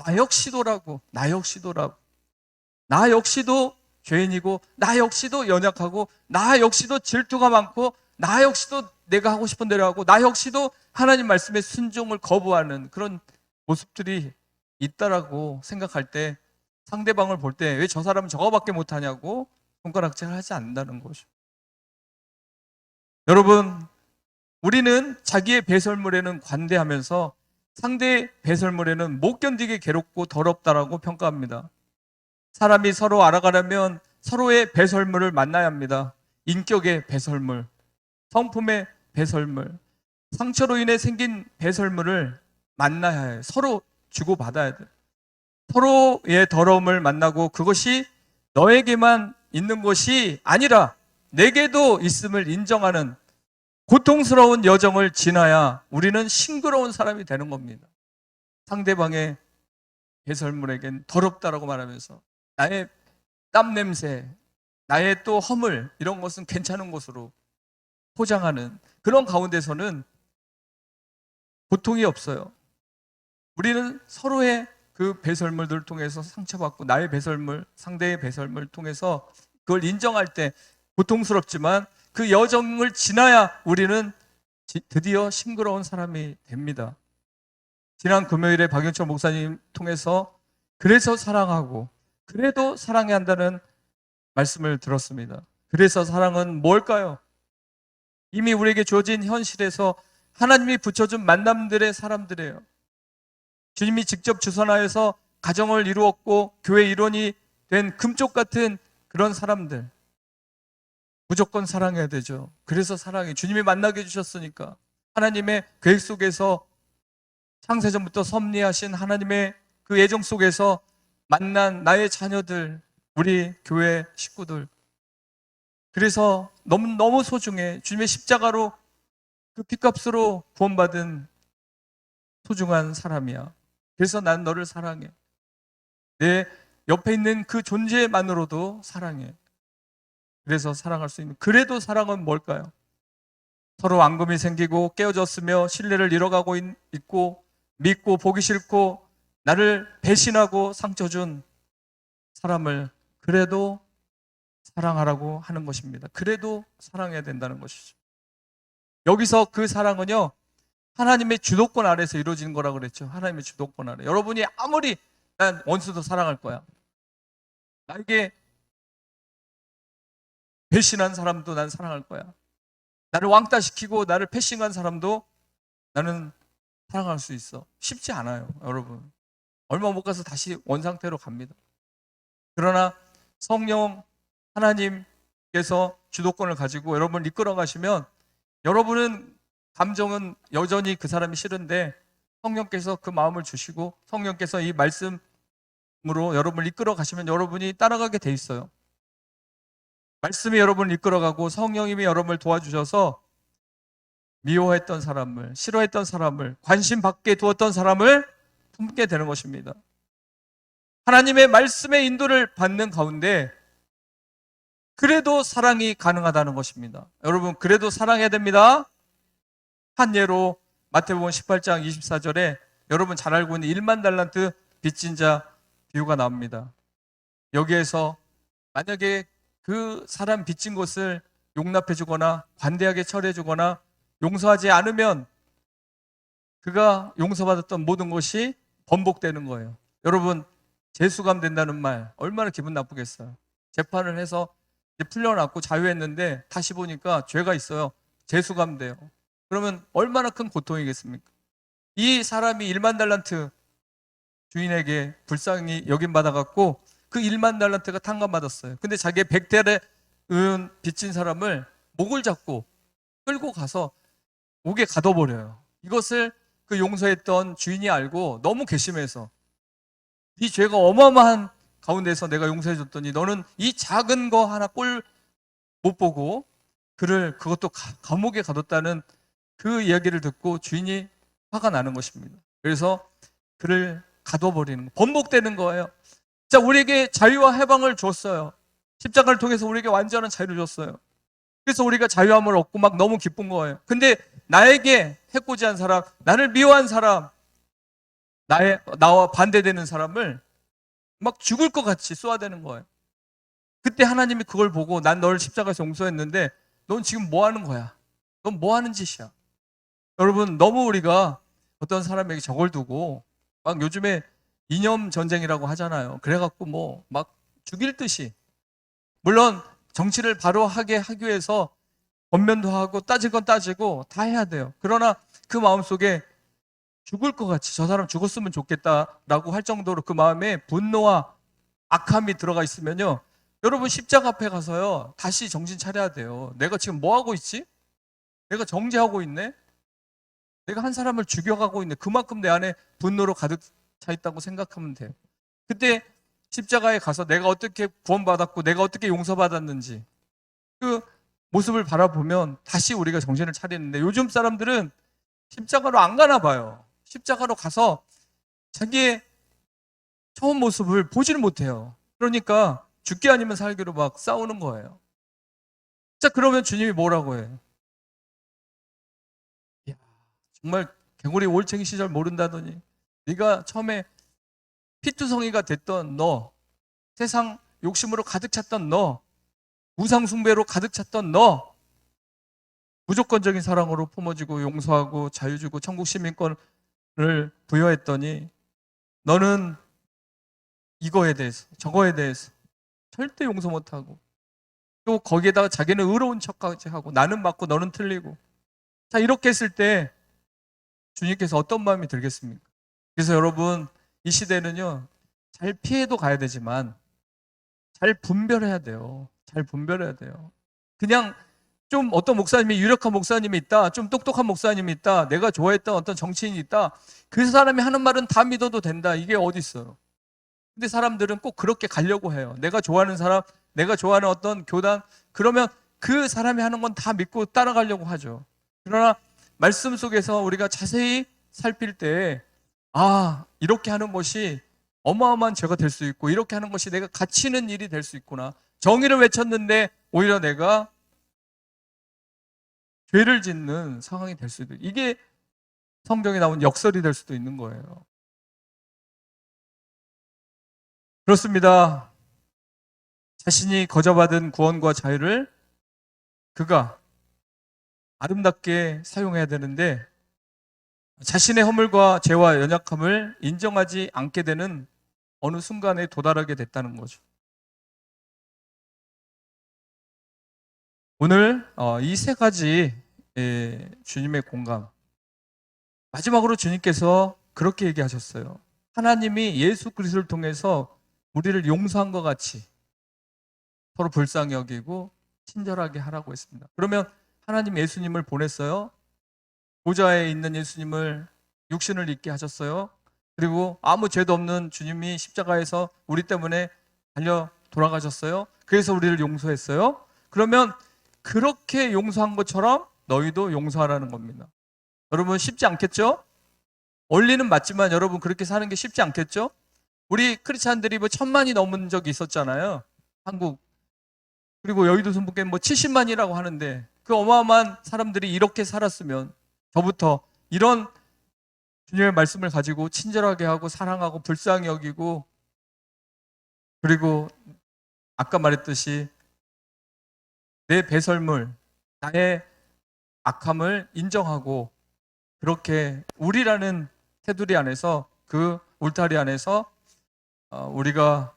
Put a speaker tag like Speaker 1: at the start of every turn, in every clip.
Speaker 1: 나 역시도라고, 나 역시도라고. 나 역시도 죄인이고, 나 역시도 연약하고, 나 역시도 질투가 많고, 나 역시도 내가 하고 싶은 대로 하고, 나 역시도 하나님 말씀에 순종을 거부하는 그런 모습들이 있다라고 생각할 때, 상대방을 볼 때 왜 저 사람은 저거밖에 못하냐고 손가락질 하지 않는다는 것이죠. 여러분, 우리는 자기의 배설물에는 관대하면서 상대의 배설물에는 못 견디게 괴롭고 더럽다라고 평가합니다. 사람이 서로 알아가려면 서로의 배설물을 만나야 합니다. 인격의 배설물, 성품의 배설물, 상처로 인해 생긴 배설물을 만나야 해요. 서로 주고받아야 돼요. 서로의 더러움을 만나고 그것이 너에게만 있는 것이 아니라 내게도 있음을 인정하는 고통스러운 여정을 지나야 우리는 싱그러운 사람이 되는 겁니다. 상대방의 배설물에겐 더럽다라고 말하면서 나의 땀 냄새, 나의 또 허물 이런 것은 괜찮은 것으로 포장하는 그런 가운데서는 고통이 없어요. 우리는 서로의 그 배설물들을 통해서 상처받고 나의 배설물, 상대의 배설물을 통해서 그걸 인정할 때 고통스럽지만 그 여정을 지나야 우리는 드디어 싱그러운 사람이 됩니다. 지난 금요일에 박영철 목사님 통해서 그래서 사랑하고 그래도 사랑해야 한다는 말씀을 들었습니다. 그래서 사랑은 뭘까요? 이미 우리에게 주어진 현실에서 하나님이 붙여준 만남들의 사람들이에요. 주님이 직접 주선하여서 가정을 이루었고 교회 일원이 된 금쪽 같은 그런 사람들 무조건 사랑해야 되죠. 그래서 사랑해. 주님이 만나게 해주셨으니까 하나님의 계획 속에서 창세전부터 섭리하신 하나님의 그 예정 속에서 만난 나의 자녀들, 우리 교회 식구들. 그래서 너무 소중해. 주님의 십자가로 그 핏값으로 구원받은 소중한 사람이야. 그래서 난 너를 사랑해. 내 옆에 있는 그 존재만으로도 사랑해. 그래서 사랑할 수 있는. 그래도 사랑은 뭘까요? 서로 앙금이 생기고 깨어졌으며 신뢰를 잃어가고 있고 믿고 보기 싫고 나를 배신하고 상처 준 사람을 그래도 사랑하라고 하는 것입니다. 그래도 사랑해야 된다는 것이죠. 여기서 그 사랑은요, 하나님의 주도권 아래서 이루어지는 거라고 그랬죠. 하나님의 주도권 아래. 여러분이 아무리 난 원수도 사랑할 거야. 나에게 배신한 사람도 난 사랑할 거야. 나를 왕따시키고 나를 패싱한 사람도 나는 사랑할 수 있어. 쉽지 않아요, 여러분. 얼마 못 가서 다시 원상태로 갑니다. 그러나 성령 하나님께서 주도권을 가지고 여러분을 이끌어 가시면 여러분은 감정은 여전히 그 사람이 싫은데 성령께서 그 마음을 주시고 성령께서 이 말씀으로 여러분을 이끌어 가시면 여러분이 따라가게 돼 있어요. 말씀이 여러분을 이끌어가고 성령님이 여러분을 도와주셔서 미워했던 사람을, 싫어했던 사람을, 관심 받게 두었던 사람을 품게 되는 것입니다. 하나님의 말씀의 인도를 받는 가운데 그래도 사랑이 가능하다는 것입니다. 여러분, 그래도 사랑해야 됩니다. 한 예로 마태복음 18장 24절에 여러분 잘 알고 있는 1만 달란트 빚진 자 비유가 나옵니다. 여기에서 만약에 그 사람 빚진 것을 용납해 주거나 관대하게 처리해 주거나 용서하지 않으면 그가 용서받았던 모든 것이 번복되는 거예요. 여러분, 재수감 된다는 말 얼마나 기분 나쁘겠어요. 재판을 해서 풀려났고 자유했는데 다시 보니까 죄가 있어요. 재수감 돼요. 그러면 얼마나 큰 고통이겠습니까? 이 사람이 1만 달란트 주인에게 불쌍히 여김받아갖고 그 1만 달란트가 탕감받았어요. 근데 자기의 100대를 빚진 사람을 목을 잡고 끌고 가서 옥에 가둬버려요. 이것을 그 용서했던 주인이 알고 너무 괘씸해서 이 죄가 어마어마한 가운데서 내가 용서해줬더니 너는 이 작은 거 하나 꼴 못 보고 그를 그것도 감옥에 가뒀다는 그 이야기를 듣고 주인이 화가 나는 것입니다. 그래서 그를 가둬버리는 거, 번복되는 거예요. 자, 우리에게 자유와 해방을 줬어요. 십자가를 통해서 우리에게 완전한 자유를 줬어요. 그래서 우리가 자유함을 얻고 막 너무 기쁜 거예요. 근데 나에게 해코지한 사람, 나를 미워한 사람, 나와 반대되는 사람을 막 죽을 것 같이 쏘아대는 거예요. 그때 하나님이 그걸 보고 난 너를 십자가에서 용서했는데 넌 지금 뭐 하는 거야? 넌 뭐 하는 짓이야? 여러분, 너무 우리가 어떤 사람에게 저걸 두고 막 요즘에 이념 전쟁이라고 하잖아요. 그래갖고 뭐 막 죽일 듯이, 물론 정치를 바로 하기 위해서 권면도 하고 따질 건 따지고 다 해야 돼요. 그러나 그 마음속에 죽을 것 같이 저 사람 죽었으면 좋겠다라고 할 정도로 그 마음에 분노와 악함이 들어가 있으면요, 여러분 십자가 앞에 가서요 다시 정신 차려야 돼요. 내가 지금 뭐 하고 있지? 내가 정죄하고 있네? 내가 한 사람을 죽여가고 있네. 그만큼 내 안에 분노로 가득 차 있다고 생각하면 돼요. 그때 십자가에 가서 내가 어떻게 구원받았고 내가 어떻게 용서받았는지 그 모습을 바라보면 다시 우리가 정신을 차리는데, 요즘 사람들은 십자가로 안 가나 봐요. 십자가로 가서 자기의 처음 모습을 보지를 못해요. 그러니까 죽기 아니면 살기로 막 싸우는 거예요. 자, 그러면 주님이 뭐라고 해요? 이야, 정말 개구리 올챙이 시절 모른다더니 네가 처음에 피투성이가 됐던 너, 세상 욕심으로 가득 찼던 너, 우상 숭배로 가득 찼던 너, 무조건적인 사랑으로 품어주고 용서하고 자유 주고 천국 시민권을 부여했더니 너는 이거에 대해서 저거에 대해서 절대 용서 못하고 또 거기에다가 자기는 의로운 척까지 하고 나는 맞고 너는 틀리고, 자, 이렇게 했을 때 주님께서 어떤 마음이 들겠습니까? 그래서 여러분, 이 시대는요 잘 피해도 가야 되지만 잘 분별해야 돼요. 잘 분별해야 돼요. 그냥 좀 어떤 목사님이, 유력한 목사님이 있다, 좀 똑똑한 목사님이 있다, 내가 좋아했던 어떤 정치인이 있다, 그 사람이 하는 말은 다 믿어도 된다, 이게 어디 있어요? 근데 사람들은 꼭 그렇게 가려고 해요. 내가 좋아하는 사람, 내가 좋아하는 어떤 교단, 그러면 그 사람이 하는 건 다 믿고 따라가려고 하죠. 그러나 말씀 속에서 우리가 자세히 살필 때, 아, 이렇게 하는 것이 어마어마한 죄가 될 수 있고, 이렇게 하는 것이 내가 갇히는 일이 될 수 있구나. 정의를 외쳤는데 오히려 내가 죄를 짓는 상황이 될 수도 있고, 이게 성경에 나온 역설이 될 수도 있는 거예요. 그렇습니다. 자신이 거저받은 구원과 자유를 그가 아름답게 사용해야 되는데, 자신의 허물과 죄와 연약함을 인정하지 않게 되는 어느 순간에 도달하게 됐다는 거죠. 오늘 이 세 가지 주님의 공감, 마지막으로 주님께서 그렇게 얘기하셨어요. 하나님이 예수 그리스도를 통해서 우리를 용서한 것 같이 서로 불쌍히 여기고 친절하게 하라고 했습니다. 그러면 하나님 예수님을 보냈어요. 보좌에 있는 예수님을 육신을 입게 하셨어요. 그리고 아무 죄도 없는 주님이 십자가에서 우리 때문에 달려 돌아가셨어요. 그래서 우리를 용서했어요. 그러면 그렇게 용서한 것처럼 너희도 용서하라는 겁니다. 여러분, 쉽지 않겠죠? 원리는 맞지만 여러분, 그렇게 사는 게 쉽지 않겠죠? 우리 크리스찬들이 뭐 1,000만이 넘은 적이 있었잖아요. 한국. 그리고 여의도 순복음에 뭐 70만이라고 하는데, 그 어마어마한 사람들이 이렇게 살았으면 저부터 이런 주님의 말씀을 가지고 친절하게 하고 사랑하고 불쌍히 여기고, 그리고 아까 말했듯이 내 배설물, 나의 악함을 인정하고, 그렇게 우리라는 테두리 안에서, 그 울타리 안에서 우리가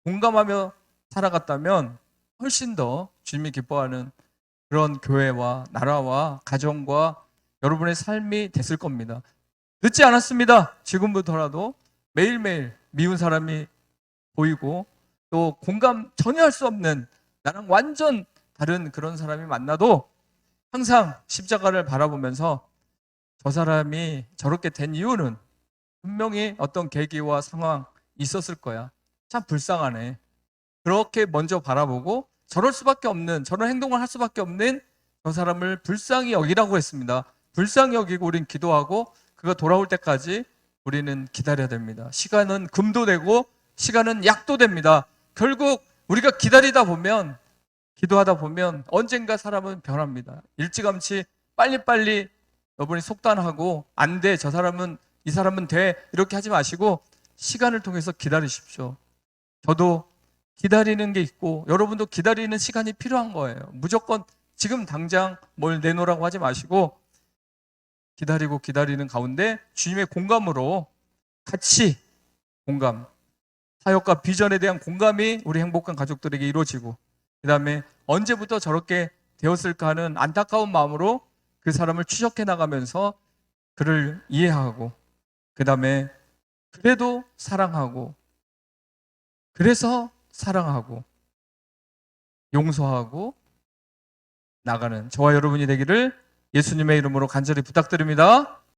Speaker 1: 공감하며 살아갔다면 훨씬 더 주님이 기뻐하는 그런 교회와 나라와 가정과 여러분의 삶이 됐을 겁니다. 늦지 않았습니다. 지금부터라도 매일매일 미운 사람이 보이고 또 공감 전혀 할 수 없는 나랑 완전 다른 그런 사람이 만나도 항상 십자가를 바라보면서 저 사람이 저렇게 된 이유는 분명히 어떤 계기와 상황 있었을 거야. 참 불쌍하네. 그렇게 먼저 바라보고 저럴 수밖에 없는, 저런 행동을 할 수밖에 없는 저 사람을 불쌍히 여기라고 했습니다. 불쌍히 여기고 우린 기도하고 그가 돌아올 때까지 우리는 기다려야 됩니다. 시간은 금도 되고 시간은 약도 됩니다. 결국 우리가 기다리다 보면, 기도하다 보면 언젠가 사람은 변합니다. 일찌감치 빨리빨리 여러분이 속단하고 안 돼, 저 사람은 이 사람은 돼. 이렇게 하지 마시고 시간을 통해서 기다리십시오. 저도 기다리는 게 있고 여러분도 기다리는 시간이 필요한 거예요. 무조건 지금 당장 뭘 내놓으라고 하지 마시고 기다리고 기다리는 가운데 주님의 공감으로 같이 공감, 사역과 비전에 대한 공감이 우리 행복한 가족들에게 이루어지고 그 다음에 언제부터 저렇게 되었을까 하는 안타까운 마음으로 그 사람을 추적해 나가면서 그를 이해하고 그 다음에 그래도 사랑하고 그래서 사랑하고 용서하고 나가는 저와 여러분이 되기를 예수님의 이름으로 간절히 부탁드립니다.